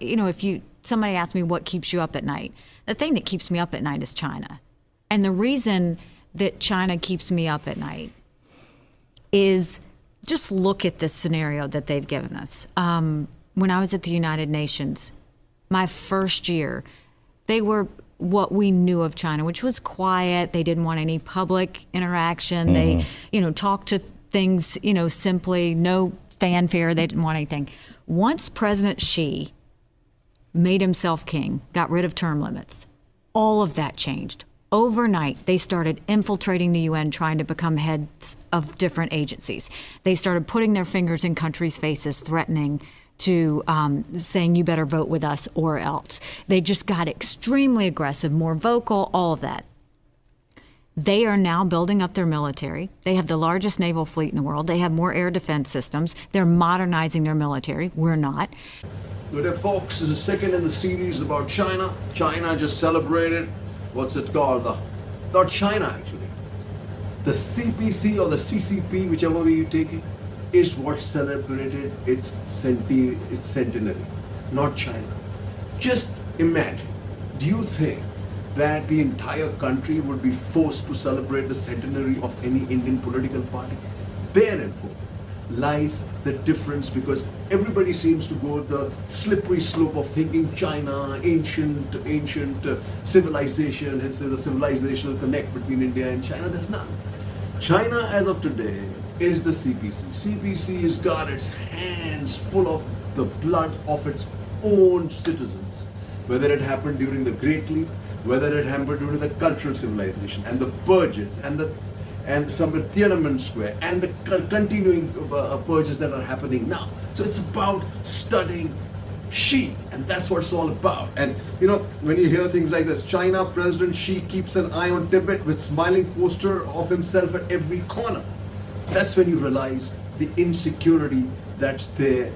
if somebody asks me what keeps you up at night, the thing that keeps me up at night is China. And the reason that China keeps me up at night is just look at this scenario that they've given us. When I was at the United Nations, my first year, they were what we knew of China, which was quiet. They didn't want any public interaction. They, talked to things, simply, no fanfare. They didn't want anything. Once President Xi made himself king, got rid of term limits, all of that changed. Overnight, they started infiltrating the UN, trying to become heads of different agencies. They started putting their fingers in countries' faces, threatening to saying, you better vote with us or else. They just got extremely aggressive, more vocal, all of that. They are now building up their military. They have the largest naval fleet in the world. They have more air defense systems. They're modernizing their military. We're not. Good, folks, this is the second in the series about China. China just celebrated, what's it called? Not China, actually. The CPC or the CCP, whichever way you take it, is what celebrated its centenary, not China. Just imagine, do you think that the entire country would be forced to celebrate the centenary of any Indian political party? Therein lies the difference, because everybody seems to go the slippery slope of thinking China, ancient civilization, hence there's a civilizational connect between India and China. There's none. China, as of today, is the CPC. CPC has got its hands full of the blood of its own citizens, whether it happened during the Great Leap, whether it happened during the cultural civilization and the purges and some Tiananmen Square and the continuing purges that are happening now. So it's about studying Xi, and that's what it's all about. And when you hear things like this, China President Xi keeps an eye on Tibet with smiling poster of himself at every corner. That's when you realize the insecurity that's there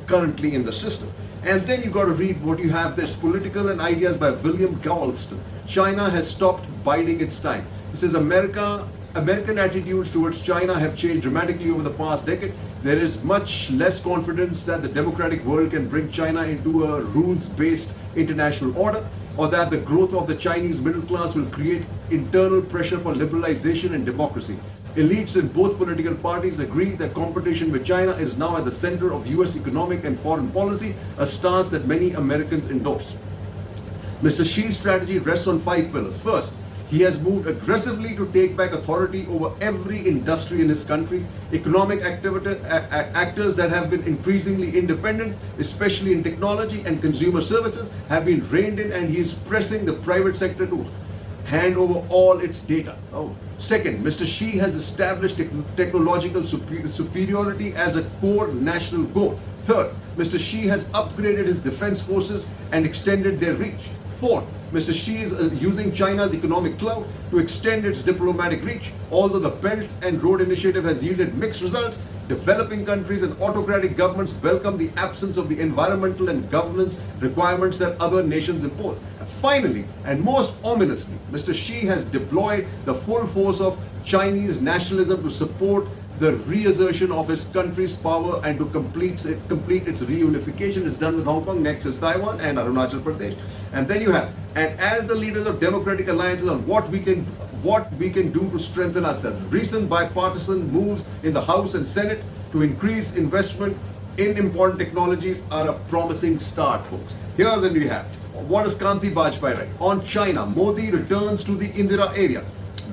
currently in the system. And then you got to read what you have. There's Political and Ideas by William Galston. China has stopped biding its time. He says American attitudes towards China have changed dramatically over the past decade. There is much less confidence that the democratic world can bring China into a rules-based international order, or that the growth of the Chinese middle class will create internal pressure for liberalization and democracy. Elites in both political parties agree that competition with China is now at the center of US economic and foreign policy, a stance that many Americans endorse. Mr. Xi's strategy rests on 5 pillars. First, he has moved aggressively to take back authority over every industry in his country. Economic actors that have been increasingly independent, especially in technology and consumer services, have been reined in, and he is pressing the private sector to hand over all its data. Second, Mr. Xi has established technological superiority as a core national goal. Third, Mr. Xi has upgraded his defense forces and extended their reach. Fourth, Mr. Xi is using China's economic clout to extend its diplomatic reach. Although the Belt and Road Initiative has yielded mixed results, developing countries and autocratic governments welcome the absence of the environmental and governance requirements that other nations impose. Finally, and most ominously, Mr. Xi has deployed the full force of Chinese nationalism to support the reassertion of his country's power and to complete its reunification. It's done with Hong Kong, next is Taiwan and Arunachal Pradesh. And then you have, and as the leaders of democratic alliances on what we can do to strengthen ourselves. Recent bipartisan moves in the House and Senate to increase investment in important technologies are a promising start, folks. Here then we have, what does Kanti Bajpai write? On China, Modi returns to the Indira area.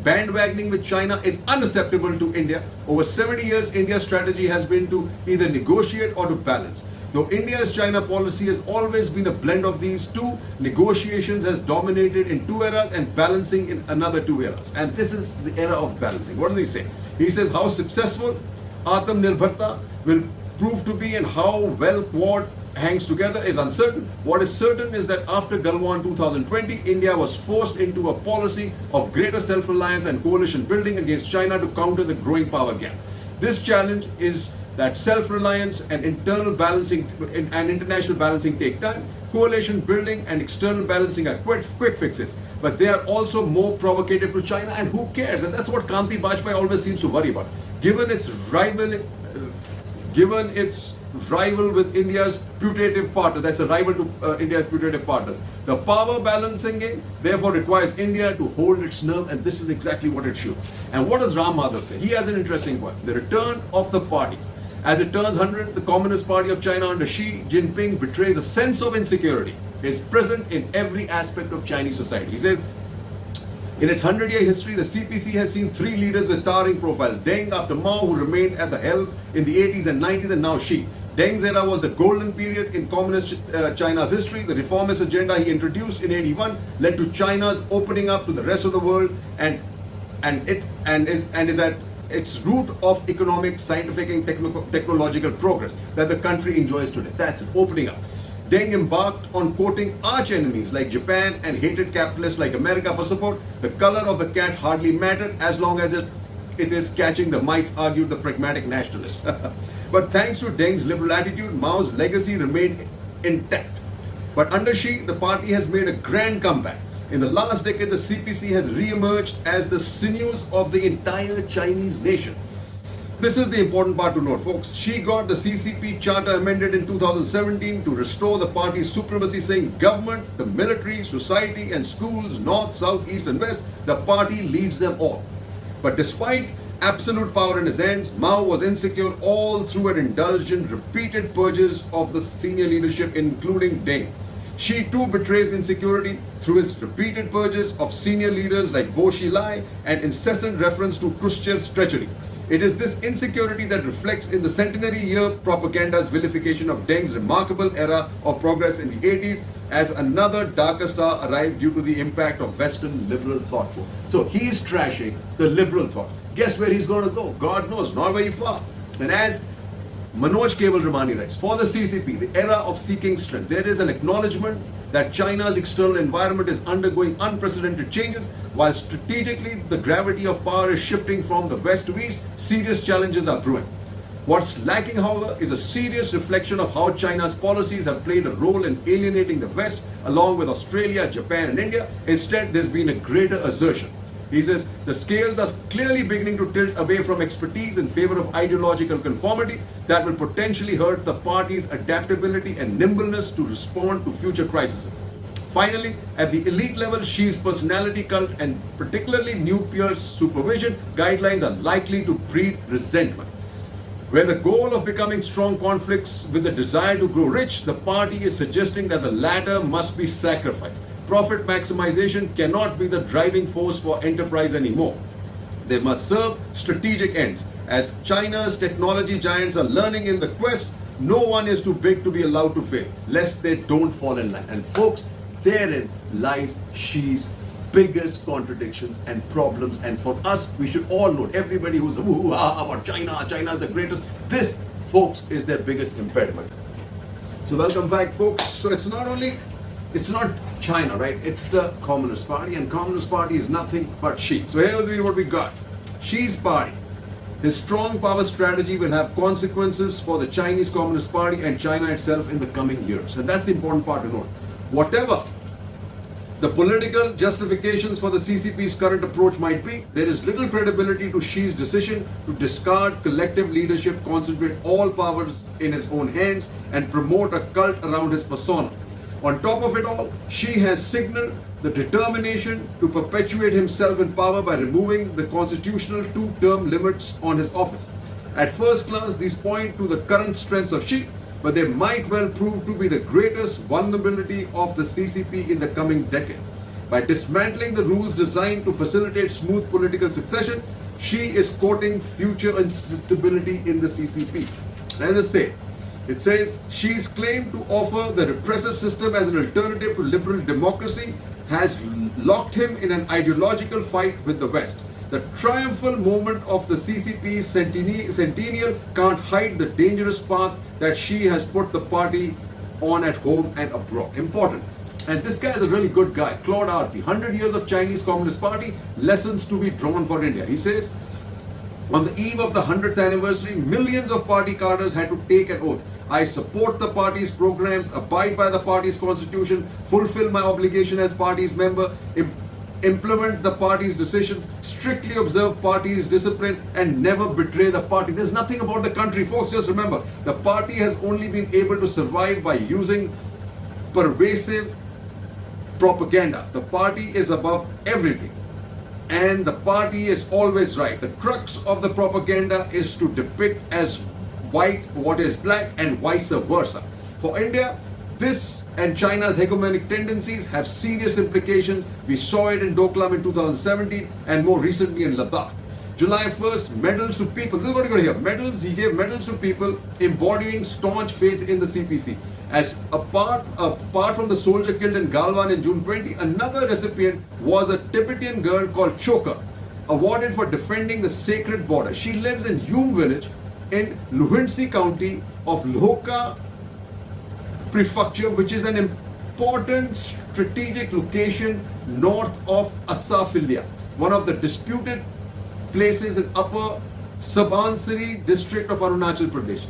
Bandwagoning with China is unacceptable to India. Over 70 years, India's strategy has been to either negotiate or to balance. Though India's China policy has always been a blend of these two, negotiations has dominated in 2 eras and balancing in another 2 eras. And this is the era of balancing. What does he say? He says how successful Atmanirbharta will prove to be and how well Quad hangs together is uncertain. What is certain is that after Galwan 2020, India was forced into a policy of greater self-reliance and coalition building against China to counter the growing power gap. This challenge is that self-reliance and internal balancing and international balancing take time. Coalition building and external balancing are quick fixes, but they are also more provocative to China, and who cares? And that's what Kanti Bajpai always seems to worry about. Given its given its rival with India's putative partner, that's a rival to India's putative partners. The power balancing game therefore requires India to hold its nerve, and this is exactly what it should. And what does Ram Madhav say? He has an interesting point. The return of the party. As it turns 100, the Communist Party of China under Xi Jinping betrays a sense of insecurity. It is present in every aspect of Chinese society. He says, in its 100-year history, the CPC has seen three leaders with towering profiles. Deng after Mao, who remained at the helm in the 80s and 90s, and now Xi. Deng's era was the golden period in communist China's history. The reformist agenda he introduced in 81 led to China's opening up to the rest of the world, and is at its root of economic, scientific, and technological progress that the country enjoys today. That's it, opening up. Deng embarked on quoting arch enemies like Japan and hated capitalists like America for support. The color of the cat hardly mattered as long as it is catching the mice, argued the pragmatic nationalist. But thanks to Deng's liberal attitude, Mao's legacy remained intact. But under Xi, the party has made a grand comeback. In the last decade, the CPC has re-emerged as the sinews of the entire Chinese nation. This is the important part to note, folks. Xi got the CCP charter amended in 2017 to restore the party's supremacy, saying government, the military, society, and schools, north, south, east, and west, the party leads them all. But despite absolute power in his hands, Mao was insecure all through and indulged in repeated purges of the senior leadership, including Deng. Xi too betrays insecurity through his repeated purges of senior leaders like Bo Xilai and incessant reference to Khrushchev's treachery. It is this insecurity that reflects in the centenary year propaganda's vilification of Deng's remarkable era of progress in the 80s as another darker star arrived due to the impact of Western liberal thought. So he is trashing the liberal thought. Guess where he's going to go? God knows, not very far. And as Manoj Keval Ramani writes, for the CCP, the era of seeking strength, there is an acknowledgement that China's external environment is undergoing unprecedented changes, while strategically the gravity of power is shifting from the west to east. Serious challenges are brewing. What's lacking, however, is a serious reflection of how China's policies have played a role in alienating the West, along with Australia, Japan, and India. Instead, there's been a greater assertion. He says the scales are clearly beginning to tilt away from expertise in favor of ideological conformity that will potentially hurt the party's adaptability and nimbleness to respond to future crises. Finally, at the elite level, Xi's personality cult and particularly new peers' supervision guidelines are likely to breed resentment. Where the goal of becoming strong conflicts with the desire to grow rich, the party is suggesting that the latter must be sacrificed. Profit maximization cannot be the driving force for enterprise anymore. They must serve strategic ends. As China's technology giants are learning in the quest, no one is too big to be allowed to fail, lest they don't fall in line. And folks, therein lies Xi's biggest contradictions and problems. And for us, we should all know, everybody who's about China, China is the greatest. This, folks, is their biggest impediment. So welcome back, folks. So it's not China, right? It's the Communist Party, and Communist Party is nothing but Xi. So here's what we got. Xi's party. His strong power strategy will have consequences for the Chinese Communist Party and China itself in the coming years. And that's the important part to note. Whatever the political justifications for the CCP's current approach might be, there is little credibility to Xi's decision to discard collective leadership, concentrate all powers in his own hands, and promote a cult around his persona. On top of it all, Xi has signaled the determination to perpetuate himself in power by removing the constitutional two-term limits on his office. At first glance, these point to the current strengths of Xi, but they might well prove to be the greatest vulnerability of the CCP in the coming decade. By dismantling the rules designed to facilitate smooth political succession, Xi is courting future instability in the CCP. As I say, it says Xi's claim to offer the repressive system as an alternative to liberal democracy has locked him in an ideological fight with the West. The triumphal moment of the CCP's centennial can't hide the dangerous path that Xi has put the party on at home and abroad. Important. And this guy is a really good guy. Claude Arpi, 100 years of Chinese Communist Party, lessons to be drawn for India. He says, on the eve of the 100th anniversary, millions of party cadres had to take an oath. I support the party's programs, abide by the party's constitution, fulfill my obligation as party's member, implement the party's decisions, strictly observe party's discipline, and never betray the party. There's nothing about the country, folks. Just remember, the party has only been able to survive by using pervasive propaganda. The party is above everything, and the party is always right. The crux of the propaganda is to depict as white what is black and vice versa. For India, this and China's hegemonic tendencies have serious implications. We saw it in Doklam in 2017 and more recently in Ladakh. July 1st, medals to people. This is what you're going to hear. Medals, he gave medals to people embodying staunch faith in the CPC. As apart from the soldier killed in Galwan in June 20, another recipient was a Tibetan girl called Choka, awarded for defending the sacred border. She lives in Hume village in Luhinsi county of Lhoka prefecture, which is an important strategic location north of Asafilya, one of the disputed places in upper Subansiri district of Arunachal Pradesh.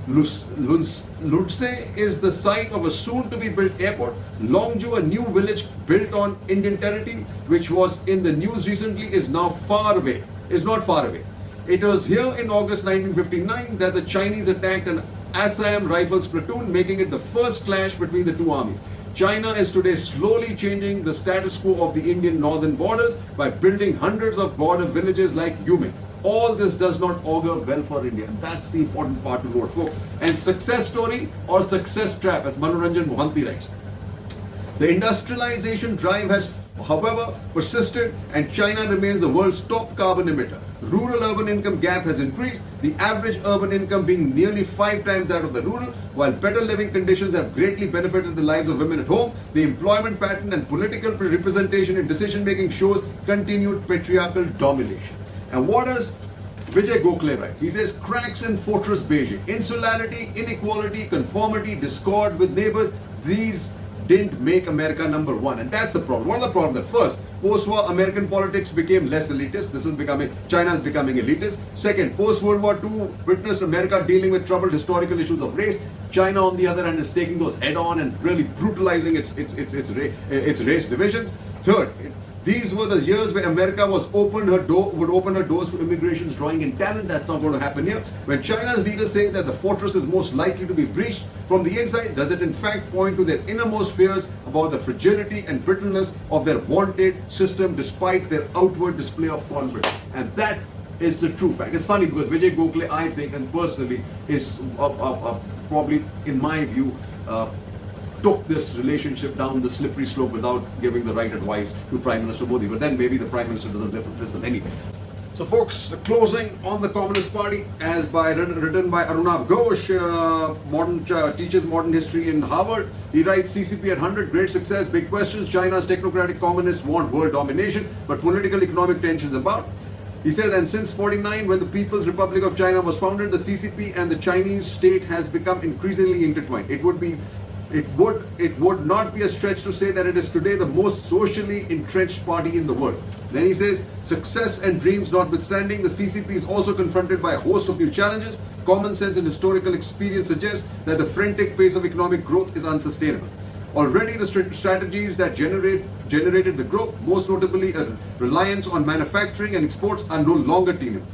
Lutse is the site of a soon-to-be built airport. Longju, a new village built on Indian territory, which was in the news recently, is not far away. It was here in August 1959 that the Chinese attacked an Assam Rifles platoon, making it the first clash between the two armies. China is today slowly changing the status quo of the Indian northern borders by building hundreds of border villages like Yume. All this does not augur well for India, and that's the important part to note, folks. And success story or success trap, as Manoranjan Mohanty writes. The industrialization drive has, however, persisted, and China remains the world's top carbon emitter. Rural-urban income gap has increased, the average urban income being nearly 5 times that of the rural. While better living conditions have greatly benefited the lives of women at home, the employment pattern and political representation in decision-making shows continued patriarchal domination. And what does Vijay Gokhale write? He says, cracks in Fortress Beijing, insularity, inequality, conformity, discord with neighbors, these didn't make America number one. And that's the problem. What are the problem? That first, post-war American politics became less elitist. China is becoming elitist. Second, post-World War II witnessed America dealing with troubled historical issues of race. China, on the other hand, is taking those head on and really brutalizing its race divisions. Third, these were the years where America would open her doors to immigrations drawing in talent. That's not going to happen here. When China's leaders say that the fortress is most likely to be breached from the inside, does it in fact point to their innermost fears about the fragility and brittleness of their vaunted system despite their outward display of confidence? And that is the true fact. It's funny because Vijay Gokhale, I think, and personally, is probably, in my view, took this relationship down the slippery slope without giving the right advice to Prime Minister Modi. But then maybe the Prime Minister doesn't listen anyway. So folks, the closing on the Communist Party written by Arunabh Ghosh, teaches modern history in Harvard. He writes, CCP at 100, great success, big questions. China's technocratic communists want world domination, but political economic tensions about. He says, and since 49, when the People's Republic of China was founded, the CCP and the Chinese state has become increasingly intertwined. It would not be a stretch to say that it is today the most socially entrenched party in the world. Then he says, success and dreams notwithstanding, the CCP is also confronted by a host of new challenges. Common sense and historical experience suggest that the frantic pace of economic growth is unsustainable. Already the strategies that generated the growth, most notably a reliance on manufacturing and exports, are no longer tenable.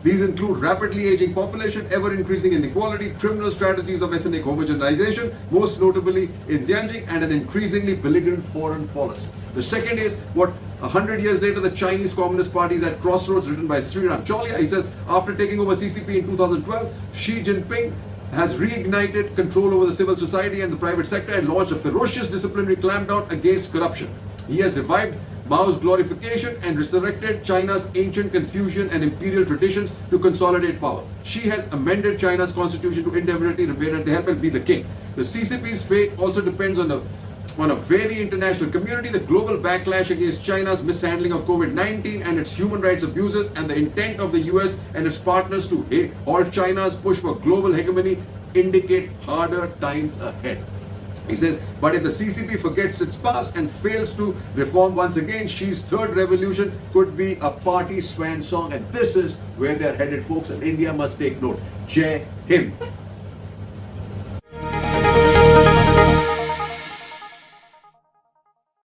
These include rapidly aging population, ever-increasing inequality, criminal strategies of ethnic homogenization, most notably in Xinjiang, and an increasingly belligerent foreign policy. The second is what 100 years later the Chinese Communist Party is at crossroads, written by Sriram Cholia. He says, after taking over CCP in 2012, Xi Jinping has reignited control over the civil society and the private sector and launched a ferocious disciplinary clampdown against corruption. He has revived Mao's glorification and resurrected China's ancient Confucian and imperial traditions to consolidate power. Xi has amended China's constitution to indefinitely remain at the help and be the king. The CCP's fate also depends on a very international community. The global backlash against China's mishandling of COVID-19 and its human rights abuses, and the intent of the US and its partners to halt China's push for global hegemony indicate harder times ahead. He says, but if the CCP forgets its past and fails to reform once again, Xi's third revolution could be a party swan song. And this is where they're headed, folks, and India must take note. Jai Hind.